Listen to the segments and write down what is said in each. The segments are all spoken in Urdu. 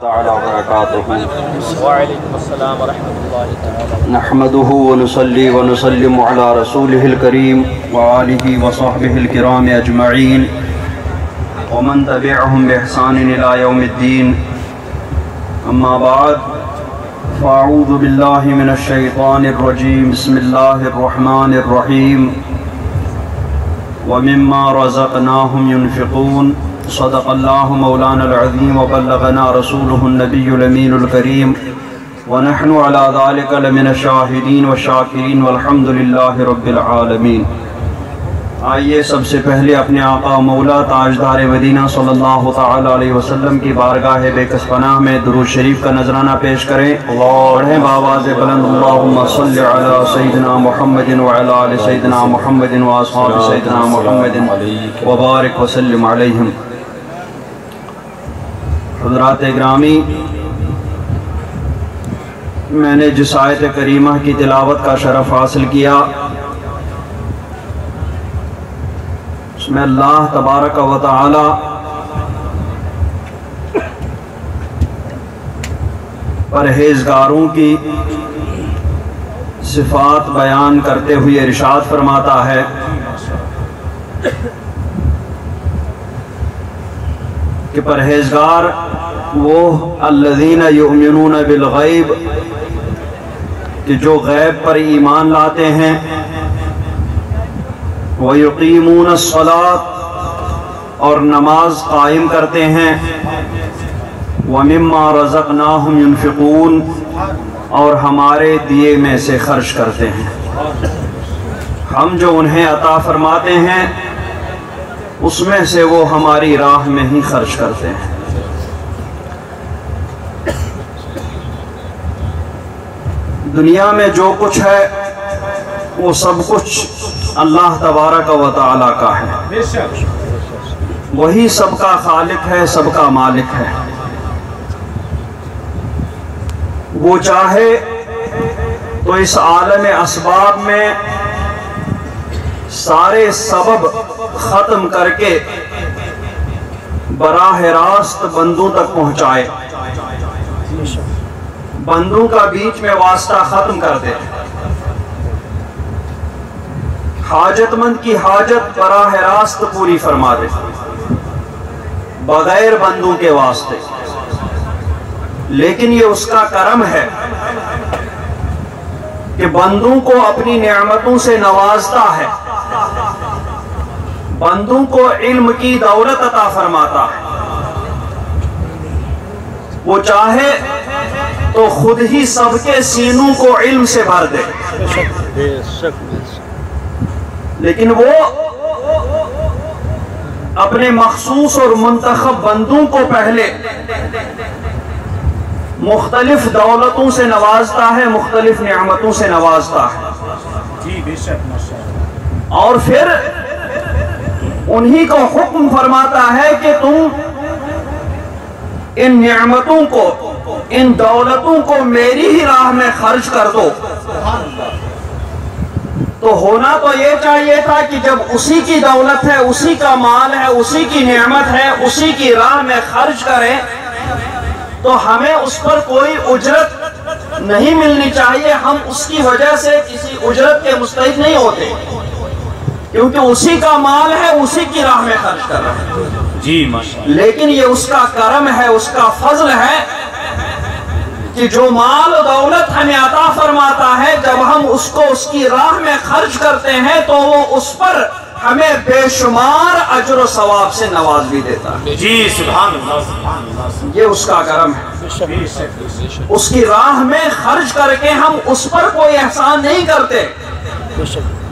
تعالى وبركاته. وعليكم السلام ورحمة الله تعالى. نحمده ونصلي ونسلم على رسوله الكريم وآله وصحبه الكرام أجمعين ومن تبعهم بإحسان إلى يوم الدين. أما بعد فأعوذ بالله من الشيطان الرجيم. بسم الله الرحمن الرحيم. ومما رزقناهم ينفقون. صدق الله مولانا العظيم وبلغنا رسوله النبي الأمين الكريم ونحن على ذلك لمن الشاهدين والشاكرين والحمد لله رب العالمين. آئیے سب سے پہلے اپنے آقا مولا تاجدار مدینہ صلی اللہ تعالی علیہ وسلم کی بارگاہ بے کس پناہ میں درود شریف کا نذرانہ پیش کریں. پڑھیں بآواز بلند اللہم صلی علی سیدنا محمد وعلی آل سیدنا محمد واصحاب سیدنا محمد وبارک وسلم علیہم. حضرات گرامی، میں نے جس آیت کریمہ کی تلاوت کا شرف حاصل کیا اس میں اللہ تبارک و تعالی پرہیزگاروں کی صفات بیان کرتے ہوئے ارشاد فرماتا ہے کہ پرہیزگار وہ الذین یؤمنون بالغیب، کہ جو غیب پر ایمان لاتے ہیں، وَيُقِيمُونَ الصَّلَاةَ اور نماز قائم کرتے ہیں، وَمِمَّا رَزَقْنَاهُمْ يُنْفِقُونَ اور ہمارے دیے میں سے خرچ کرتے ہیں. ہم جو انہیں عطا فرماتے ہیں اس میں سے وہ ہماری راہ میں ہی خرچ کرتے ہیں. دنیا میں جو کچھ ہے وہ سب کچھ اللہ تبارک و تعالی کا ہے. وہی سب کا خالق ہے، سب کا مالک ہے. وہ چاہے تو اس عالم اسباب میں سارے سبب ختم کر کے براہ راست بندوں تک پہنچائے، بندوں کا بیچ میں واسطہ ختم کر دے. حاجت مند کی حاجت براہ راست پوری فرما دے بغیر بندوں کے واسطے. لیکن یہ اس کا کرم ہے کہ بندوں کو اپنی نعمتوں سے نوازتا ہے، بندوں کو علم کی دولت عطا فرماتا ہے. وہ چاہے تو خود ہی سب کے سینوں کو علم سے بھر دے، لیکن وہ اپنے مخصوص اور منتخب بندوں کو پہلے مختلف دولتوں سے نوازتا ہے، مختلف نعمتوں سے نوازتا ہے، اور پھر انہی کو حکم فرماتا ہے کہ تم ان نعمتوں کو، ان دولتوں کو میری ہی راہ میں خرچ کر دو. تو ہونا تو یہ چاہیے تھا کہ جب اسی کی دولت ہے، اسی کا مال ہے، اسی کی نعمت ہے، اسی کی راہ میں خرچ کریں تو ہمیں اس پر کوئی اجرت نہیں ملنی چاہیے. ہم اس کی وجہ سے کسی اجرت کے مستحق نہیں ہوتے، کیونکہ اسی کا مال ہے، اسی کی راہ میں خرچ کر رہے ہیں. جی ماشاءاللہ. لیکن یہ اس کا کرم ہے، اس کا فضل ہے کہ جو مال و دولت ہمیں عطا فرماتا ہے، جب ہم اس کو اس کی راہ میں خرچ کرتے ہیں تو وہ اس پر ہمیں بے شمار اجر و ثواب سے نواز بھی دیتا ہے. جی سبحان اللہ. یہ اس کا کرم ہے. اس کی راہ میں خرچ کر کے ہم اس پر کوئی احسان نہیں کرتے،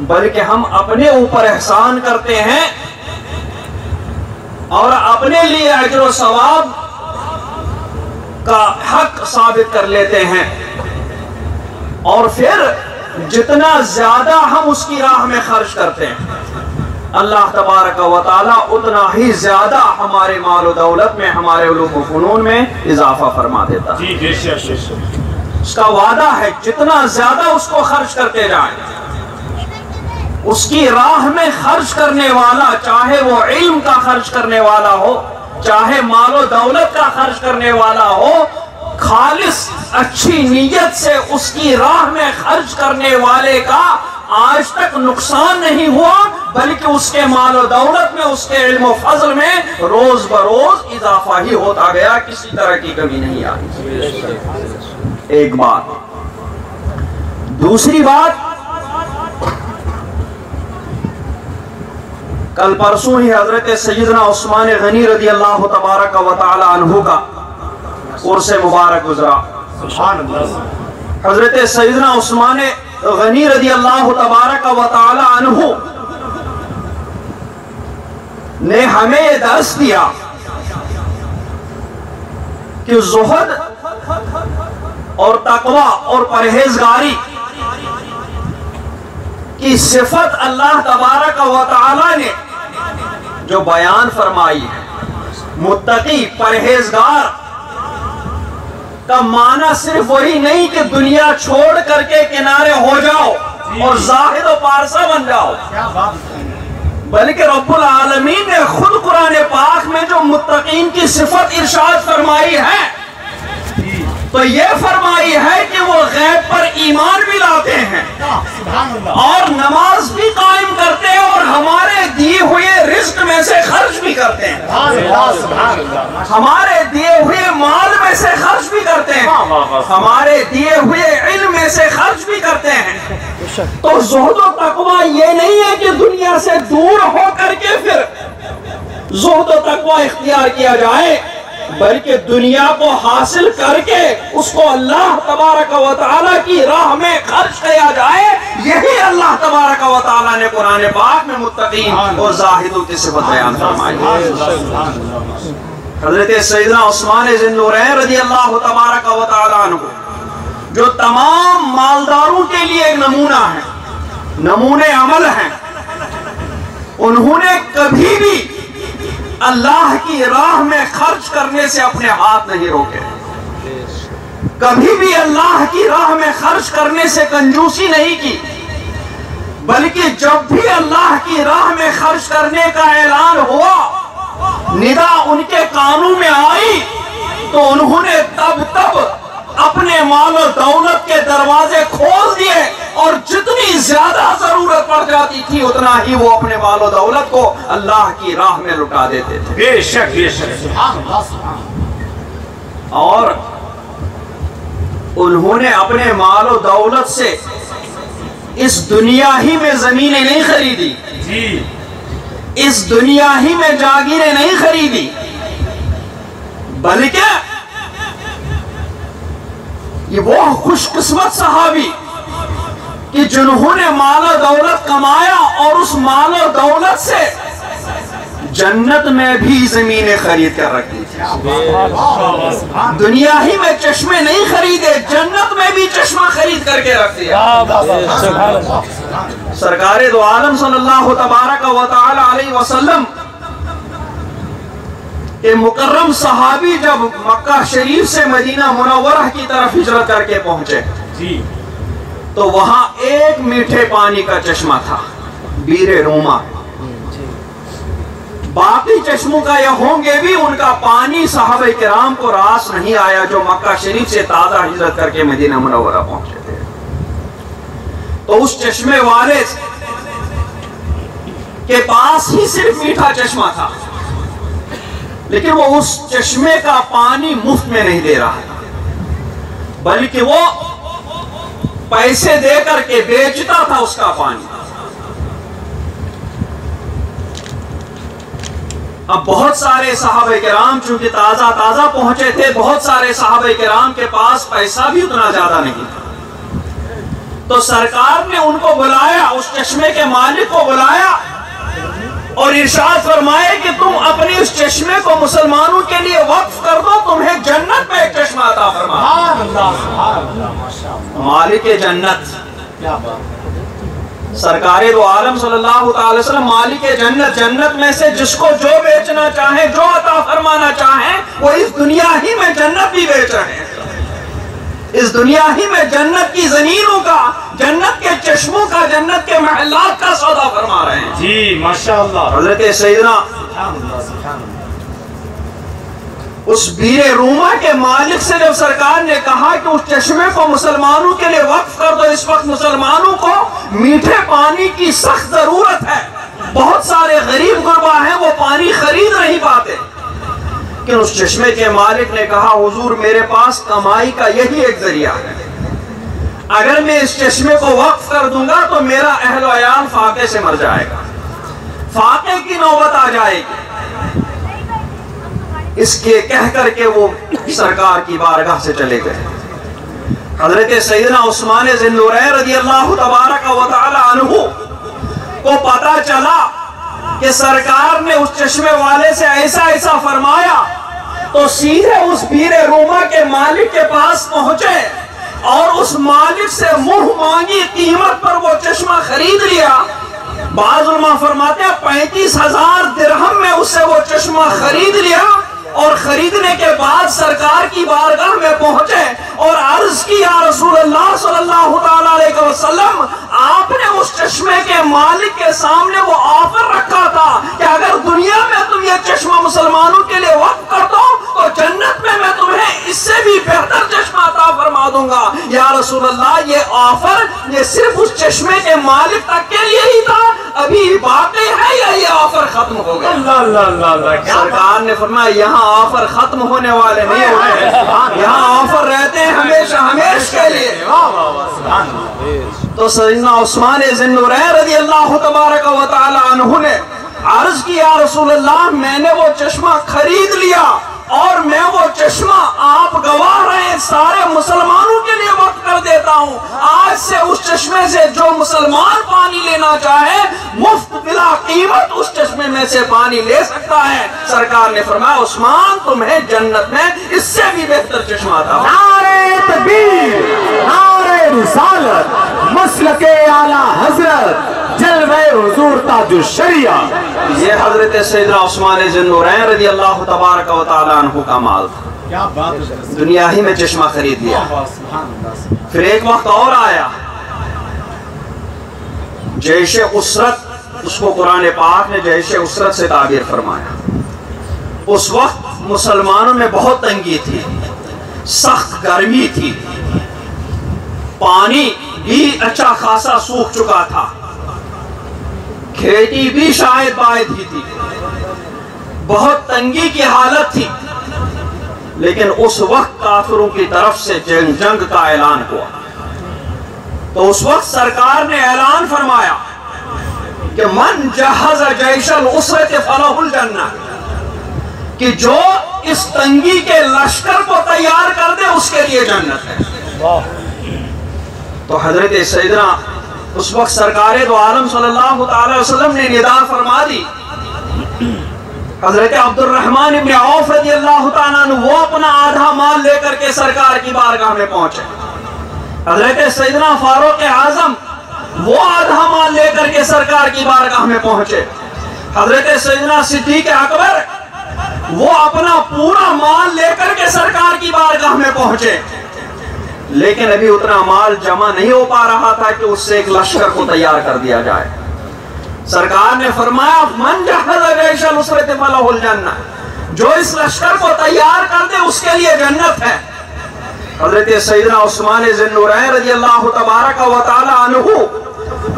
بلکہ ہم اپنے اوپر احسان کرتے ہیں اور اپنے لیے اجر و ثواب کا حق ثابت کر لیتے ہیں. اور پھر جتنا زیادہ ہم اس کی راہ میں خرچ کرتے ہیں، اللہ تبارک و تعالی اتنا ہی زیادہ ہمارے مال و دولت میں، ہمارے علوم و فنون میں اضافہ فرما دیتا ہے. اس کا وعدہ ہے جتنا زیادہ اس کو خرچ کرتے جائیں، اس کی راہ میں خرچ کرنے والا، چاہے وہ علم کا خرچ کرنے والا ہو، چاہے مال و دولت کا خرچ کرنے والا ہو، خالص اچھی نیت سے اس کی راہ میں خرچ کرنے والے کا آج تک نقصان نہیں ہوا، بلکہ اس کے مال و دولت میں، اس کے علم و فضل میں روز بروز اضافہ ہی ہوتا گیا، کسی طرح کی کمی نہیں آئی۔ ایک بات۔ دوسری بات، کل پرسوں ہی حضرت سیدنا عثمان غنی رضی اللہ تبارک و تعالی عنہ کا عرس مبارک گزرا۔ حضرت سیدنا عثمان غنی رضی اللہ تبارک و تعالی عنہ نے ہمیں یہ درس دیا کہ زہد اور تقوی اور پرہیزگاری کی صفت اللہ تبارک و تعالی نے جو بیان فرمائی ہے، متقی پرہیزگار کا معنی صرف وہی نہیں کہ دنیا چھوڑ کر کے کنارے ہو جاؤ اور زاہد و پارسا بن جاؤ، بلکہ رب العالمین نے خود قرآن پاک میں جو متقین کی صفت ارشاد فرمائی ہے تو یہ فرمائی ہے کہ وہ غیب پر ایمان بھی لاتے ہیں اور نماز بھی قائم کرتے ہیں اور ہمارے دیے ہوئے رزق میں سے خرچ بھی کرتے ہیں، ہمارے دیے ہوئے مال میں سے خرچ بھی کرتے ہیں، ہمارے دیے ہوئے علم میں سے خرچ بھی کرتے ہیں۔ تو زہد و تقوی یہ نہیں ہے کہ دنیا سے دور ہو کر کے پھر زہد و تقوی اختیار کیا جائے، بلکہ دنیا کو حاصل کر کے اس کو اللہ تبارک و تعالیٰ کی راہ میں خرچ کیا جائے۔ یہی اللہ تبارک و تعالیٰ نے قرآن پاک میں متقین اور زاہدوں کی صفت بیان فرمائی۔ حضرت سیدنا عثمان ذی النورین رضی اللہ تبارک و تعالیٰ عنہ جو تمام مالداروں کے لیے ایک نمونہ ہے، نمونے عمل ہیں، انہوں نے کبھی بھی اللہ کی راہ میں خرچ کرنے سے اپنے ہاتھ نہیں روکے، کبھی بھی اللہ کی راہ میں خرچ کرنے سے کنجوسی نہیں کی، بلکہ جب بھی اللہ کی راہ میں خرچ کرنے کا اعلان ہوا، ندا ان کے کانوں میں آئی تو انہوں نے تب اپنے مال و دولت کے دروازے کھول دیے اور جتنی زیادہ ضرورت پڑ جاتی تھی اتنا ہی وہ اپنے مال و دولت کو اللہ کی راہ میں لٹا دیتے تھے۔ بے شک بے شک، سبحان اللہ سبحان اللہ۔ اور انہوں نے اپنے مال و دولت سے اس دنیا ہی میں زمینیں نہیں خریدی، جی، اس دنیا ہی میں جاگیریں نہیں خریدی، بلکہ یہ وہ خوش قسمت صحابی کہ جنہوں نے مال و دولت کمایا اور اس مال و دولت سے جنت میں بھی زمینیں خرید کر رکھی تھی۔ دنیا ہی میں چشمے نہیں خریدے، جنت میں بھی چشمہ خرید کر کے رکھ دیا۔ سرکار دو عالم صلی اللہ تبارک و تعالی علیہ وسلم کہ مکرم صحابی جب مکہ شریف سے مدینہ منورہ کی طرف ہجرت کر کے پہنچے تو وہاں ایک میٹھے پانی کا چشمہ تھا، بیر روما۔ باقی چشموں کا یہ ہوں گے بھی، ان کا پانی صحابہ کرام کو راس نہیں آیا جو مکہ شریف سے تازہ ہجرت کر کے مدینہ منورہ پہنچے تھے۔ تو اس چشمے والے کے پاس ہی صرف میٹھا چشمہ تھا، لیکن وہ اس چشمے کا پانی مفت میں نہیں دے رہا تھا، بلکہ وہ پیسے دے کر کے بیچتا تھا اس کا پانی۔ اب بہت سارے صحابہ کرام چونکہ تازہ پہنچے تھے، بہت سارے صحابہ کرام کے پاس پیسہ بھی اتنا زیادہ نہیں تھا، تو سرکار نے ان کو بلایا، اس چشمے کے مالک کو بلایا اور ارشاد فرمائے کہ تم اپنی اس چشمے کو مسلمانوں کے لیے وقف کر دو، تمہیں جنت میں ایک چشمہ عطا فرمائے۔ مالک جنت، سرکار دو عالم صلی اللہ تعالی وسلم مالک جنت، جنت میں سے جس کو جو بیچنا چاہیں، جو عطا فرمانا چاہیں، وہ اس دنیا ہی میں جنت بھی بیچ رہے ہیں، اس دنیا ہی میں جنت کی زمینوں کا، جنت کے چشموں کا، جنت کے محلات کا سودا فرما رہے ہیں۔ جی ماشاءاللہ۔ حضرت سیدنا اس بیر روما کے مالک سے جب سرکار نے کہا کہ اس چشمے کو مسلمانوں کے لیے وقف کر دو، اس وقت مسلمانوں کو میٹھے پانی کی سخت ضرورت ہے، بہت سارے غریب غربا ہیں وہ پانی خرید نہیں پاتے، کہ اس چشمے کے مالک نے کہا حضور میرے پاس کمائی کا یہی ایک ذریعہ ہے، اگر میں اس چشمے کو وقف کر دوں گا تو میرا اہل و عیال فاقے سے مر جائے گا، فاقے کی نوبت آ جائے گی۔ اس کے کہہ کر کے وہ سرکار کی بارگاہ سے چلے گئے۔ حضرت سیدنا عثمان ذی النورین رضی اللہ تبارک و تعالی عنہ کو پتا چلا کہ سرکار نے اس چشمے والے سے ایسا ایسا فرمایا، تو سیدھے اس بیر روما کے مالک کے پاس پہنچے اور اس مالک سے منہ مانگی قیمت پر وہ چشمہ خرید لیا۔ بعض علماء فرماتے ہیں 35,000 درہم میں اس سے وہ چشمہ خرید لیا، اور خریدنے کے بعد سرکار کی بارگاہ میں پہنچے اور عرض کی یا رسول اللہ صلی اللہ تعالیٰ علیہ وسلم، آپ نے اس چشمے کے مالک کے سامنے وہ آفر رکھا تھا کہ اگر دنیا میں تم یہ چشمہ مسلمانوں کے لیے وقف کر دو تو جنت میں میں تمہیں اس سے بھی بہتر چشمہ عطا فرما دوں گا۔ یا رسول اللہ یہ آفر یہ صرف اس چشمے کے مالک تک کے لیے ہی تھا، ابھی باقی ہے یا یہ آفر ختم ہو گیا؟ سرکار نے فرمایا یہاں آفر ختم ہونے والے نہیں ہوتے ہیں، یہاں آفر رہتے ہیں ہمیشہ ہمیشہ کے لیے۔ تو سیدنا عثمان ذی النورین رضی اللہ تبارک و تعالی عنہ نے عرض کی یا رسول اللہ میں نے وہ چشمہ خرید لیا، اور میں وہ چشمہ آپ گواہ رہے سارے مسلمانوں کے لیے وقف کر دیتا ہوں، آج سے اس چشمے سے جو مسلمان پانی لینا چاہے مفت بلا قیمت اس چشمے میں سے پانی لے سکتا ہے۔ سرکار نے فرمایا عثمان تمہیں جنت میں اس سے بھی بہتر چشمہ تھا۔ نعرہ تکبیر، نعرہ رسالت، مسلک اعلیٰ حضرت، جلوہ حضور تاج الشریعہ۔ یہ حضرت سیدنا عثمان ذی النورین رضی اللہ تبارک و تعالی عنہ کا مال تھا، کیا بات ہے، دنیا ہی میں چشمہ خرید لیا۔ پھر ایک وقت اور آیا جیش اسرت، اس کو قرآن پاک نے جیش اسرت سے تعبیر فرمایا۔ اس وقت مسلمانوں میں بہت تنگی تھی، سخت گرمی تھی، پانی بھی اچھا خاصا سوکھ چکا تھا، کھیتی بھی شاید باید ہی تھی، بہت تنگی کی حالت تھی، لیکن اس وقت کافروں کی طرف سے جنگ کا اعلان ہوا۔ تو اس وقت سرکار نے اعلان فرمایا کہ من جہز جیش الاسرت فلہ الجنہ، کہ جو اس تنگی کے لشکر کو تیار کر دے اس کے لیے جنت ہے۔ تو حضرت سیدنا اس وقت سرکار دو عالم صلی اللہ تعالی وسلم نے ندا فرما دی۔ حضرت عبد الرحمن ابن عوف رضی اللہ تعالیٰ عنہ وہ اپنا آدھا مال لے کر کے سرکار کی بارگاہ میں پہنچے۔ حضرت سیدنا فاروق اعظم وہ آدھا مال لے کر کے سرکار کی بارگاہ میں پہنچے۔ حضرت سیدنا صدیق اکبر وہ اپنا پورا مال لے کر کے سرکار کی بارگاہ میں پہنچے، لیکن ابھی اتنا مال جمع نہیں ہو پا رہا تھا کہ اس سے ایک لشکر کو تیار کر دیا جائے۔ سرکار نے فرمایا من جہز جیش الاسرت فلہ الجنہ، جو اس لشکر کو تیار کر دے اس کے لیے جنت ہے۔ حضرت سیدنا عثمان ذی النورین رضی اللہ تبارک و تعالی عنہ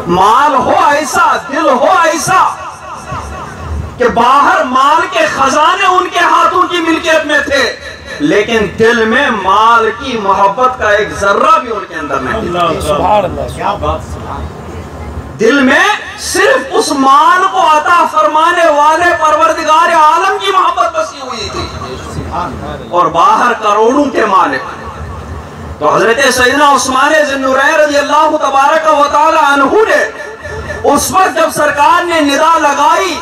مال ہو ایسا، دل ہو ایسا کہ باہر مال کے خزانے ان کے ہاتھوں کی ملکیت میں تھے، لیکن دل میں مال کی محبت کا ایک ذرہ بھی ان کے اندر نہیں تھا۔ کیا بات، دل میں صرف اس مال کو عطا فرمانے والے پروردگار عالم کی محبت بسی ہوئی تھی، اور باہر کروڑوں کے مالک۔ تو حضرت سیدنا عثمان ذی النورین رضی اللہ تبارک و تعالی عنہ نے اس وقت جب سرکار نے ندا لگائی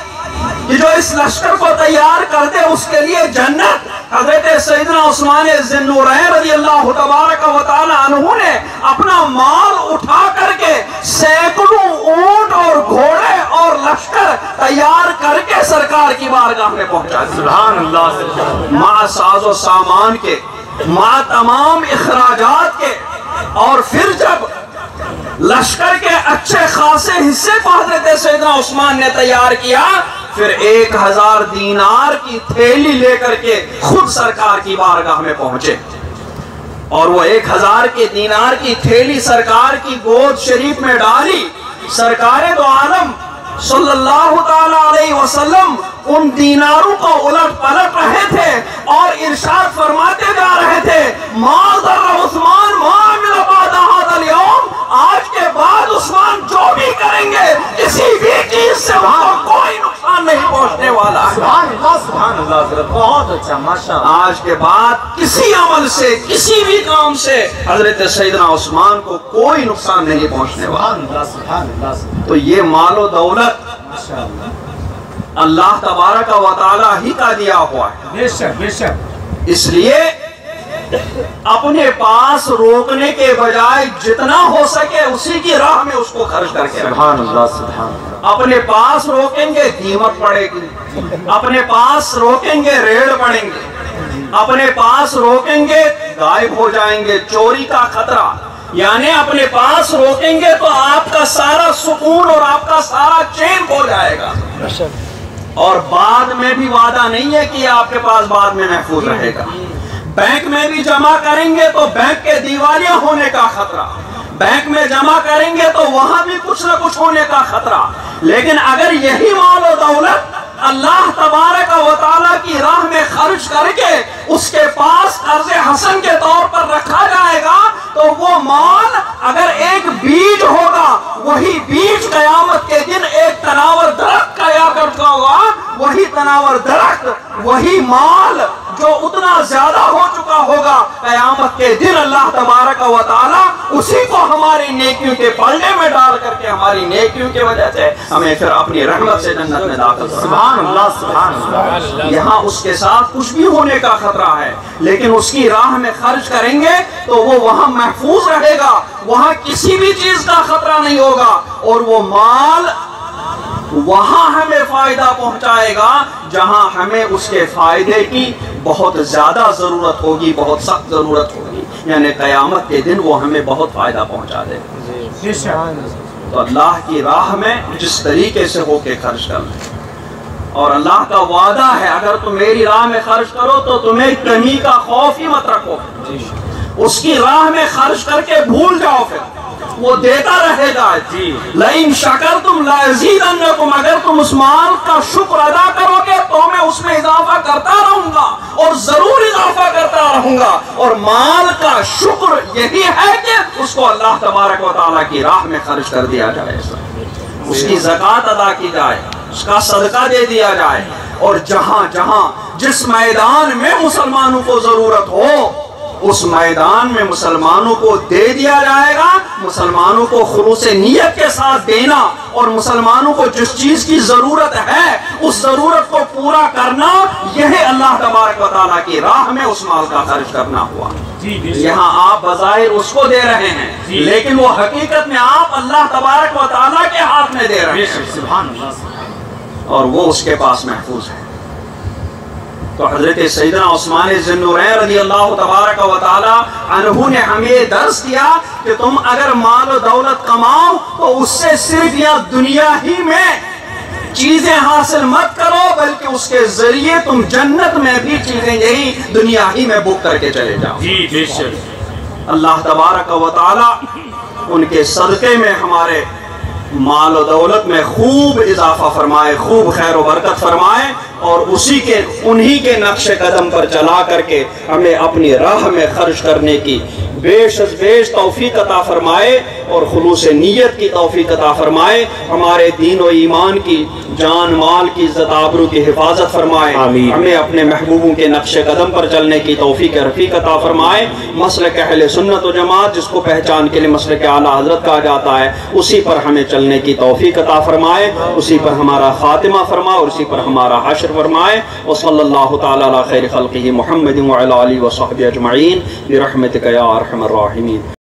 کہ جو اس لشکر کو تیار کر دے اس کے لیے جنت، حضرت سیدنا عثمان ذی النورین رضی اللہ تبارک و تعالی عنہ نے اپنا مال اٹھا کر کے سینکڑوں اونٹ اور گھوڑے اور لشکر تیار کر کے سرکار کی بارگاہ میں پہنچا۔ سبحان اللہ، مع ساز و سامان کے، مع تمام اخراجات کے، اور پھر جب لشکر کے اچھے خاصے حصے کو حضرت سیدنا عثمان نے تیار کیا پھر 1000 دینار کی تھیلی لے کر کے خود سرکار کی بارگاہ میں پہنچے، اور وہ 1000 کے دینار کی تھیلی سرکار کی گود شریف میں ڈالی۔ سرکار دو عالم صلی اللہ تعالی علیہ وسلم ان دیناروں کو الٹ پلٹ رہے تھے اور ارشاد فرماتے جا رہے تھے، ما ضر عثمان ما عمل بعد هذا اليوم، آج کے بعد عثمان جو بھی کریں گے کسی بھی چیز سے ان کو کوئی نقصان نہیں پہنچنے والا ہے۔ سبحان اللہ سبحان اللہ حضرت، بہت اچھا ماشاءاللہ۔ آج کے بعد کسی عمل سے کسی بھی کام سے حضرت سیدنا عثمان کو کوئی نقصان نہیں پہنچنے والا۔ سبحان اللہ سبحان اللہ تو یہ مال و دولت ماشاءاللہ، اللہ تبارک و تعالی ہی کا دیا ہوا ہے، بے شک بے شک۔ اس لیے اپنے پاس روکنے کے بجائے جتنا ہو سکے اسی کی راہ میں اس کو خرچ کر کے رکھیں۔ سبحان اللہ سبحان اللہ، اپنے پاس روکیں گے قیمت پڑے گی، اپنے پاس روکیں گے ریڑ پڑیں گے، اپنے پاس روکیں گے غائب ہو جائیں گے، چوری کا خطرہ، یعنی اپنے پاس روکیں گے تو آپ کا سارا سکون اور آپ کا سارا چین ہو جائے گا، اور بعد میں بھی وعدہ نہیں ہے کہ یہ آپ کے پاس بعد میں محفوظ رہے گا۔ بینک میں بھی جمع کریں گے تو بینک کے دیوالیہ ہونے کا خطرہ، بینک میں جمع کریں گے تو وہاں بھی کچھ نہ کچھ ہونے کا خطرہ، لیکن اگر یہی مال و دولت اللہ تبارک و تعالیٰ کی راہ میں خرچ کر کے اس کے پاس قرض حسن کے طور پر رکھا جائے گا تو وہ مال اگر ایک بیج ہوگا، وہی بیج قیامت کے دن ایک تناور درخت کا یا کرتا ہوگا، وہی تناور درخت، وہی مال جو اتنا زیادہ ہو چکا ہوگا، قیامت کے دن اللہ تبارک و تعالیٰ اسی کو ہماری نیکیوں کے پلڑے میں ڈال کر کے ہماری نیکیوں کی وجہ سے ہمیں پھر اپنی رحمت سے جنت میں داخل کرے۔ سبحان اللہ سبحان اللہ۔ یہاں اس کے ساتھ کچھ بھی ہونے کا خطرہ ہے، لیکن اس کی راہ میں خرچ کریں گے تو وہ وہاں محفوظ رہے گا، وہاں کسی بھی چیز کا خطرہ نہیں ہوگا، اور وہ مال وہاں ہمیں فائدہ پہنچائے گا جہاں ہمیں اس کے فائدے کی بہت زیادہ ضرورت ہوگی، بہت سخت ضرورت ہوگی، یعنی قیامت کے دن وہ ہمیں بہت فائدہ پہنچا دے گا۔ تو اللہ کی راہ میں جس طریقے سے ہو کے خرچ کرنا، اور اللہ کا وعدہ ہے اگر تم میری راہ میں خرچ کرو تو تمہیں کمی کا خوف ہی مت رکھو، اس کی راہ میں خرچ کر کے بھول جاؤ، پھر وہ دیتا رہے گا۔ لئن شکرتم لازیدنکم، اگر تم اس مال کا شکر ادا کرو گے تو میں اس میں اضافہ کرتا رہوں گا، اور ضرور اضافہ کرتا رہوں گا۔ اور مال کا شکر یہی ہے کہ اس کو اللہ تبارک و تعالیٰ کی راہ میں خرچ کر دیا جائے، اس کی زکوٰۃ ادا کی جائے، اس کا صدقہ دے دیا جائے، اور جہاں جہاں جس میدان میں مسلمانوں کو ضرورت ہو اس میدان میں مسلمانوں کو دے دیا جائے گا، مسلمانوں کو خلوص نیت کے ساتھ دینا، اور مسلمانوں کو جس چیز کی ضرورت ہے اس ضرورت کو پورا کرنا، یہ اللہ تبارک و تعالیٰ کی راہ میں اس مال کا خرچ کرنا ہوا۔ یہاں آپ بظاہر اس کو دے رہے ہیں، لیکن وہ حقیقت میں آپ اللہ تبارک و تعالیٰ کے ہاتھ میں دے رہے ہیں، اور وہ اس کے پاس محفوظ ہے۔ تو حضرت سیدنا عثمان ذی النورین رضی اللہ تبارک و تعالی عنہ نے ہمیں درس دیا کہ تم اگر مال و دولت کماؤ تو اس سے صرف یا دنیا ہی میں چیزیں حاصل مت کرو، بلکہ اس کے ذریعے تم جنت میں بھی چیزیں یہی دنیا ہی میں بک کر کے چلے جاؤ۔ اللہ تبارک و تعالی ان کے صدقے میں ہمارے مال و دولت میں خوب اضافہ فرمائے، خوب خیر و برکت فرمائے، اور انہی کے نقش قدم پر چلا کر کے ہمیں اپنی راہ میں خرچ کرنے کی بیش از بیش توفیق عطا فرمائے، اور خلوص نیت کی توفیق عطا فرمائے، ہمارے دین و ایمان کی جان مال کی عزت آبرو کی حفاظت فرمائے، ہمیں اپنے محبوبوں کے نقش قدم پر چلنے کی توفیق رفیق عطا فرمائے۔ مسلک اہل سنت و جماعت جس کو پہچان کے لیے مسلک اعلیٰ حضرت کہا جاتا ہے، اسی پر ہمیں چلنے کی توفیق عطا فرمائے، اسی پر ہمارا خاتمہ فرمائے، اور اسی پر ہمارا حشر فرمائے۔ وصلی اللہ تعالی علی خیر خلقہ محمد وعلی آلہ وصحبہ اجمعین برحمتک یا ارحم الراحمین۔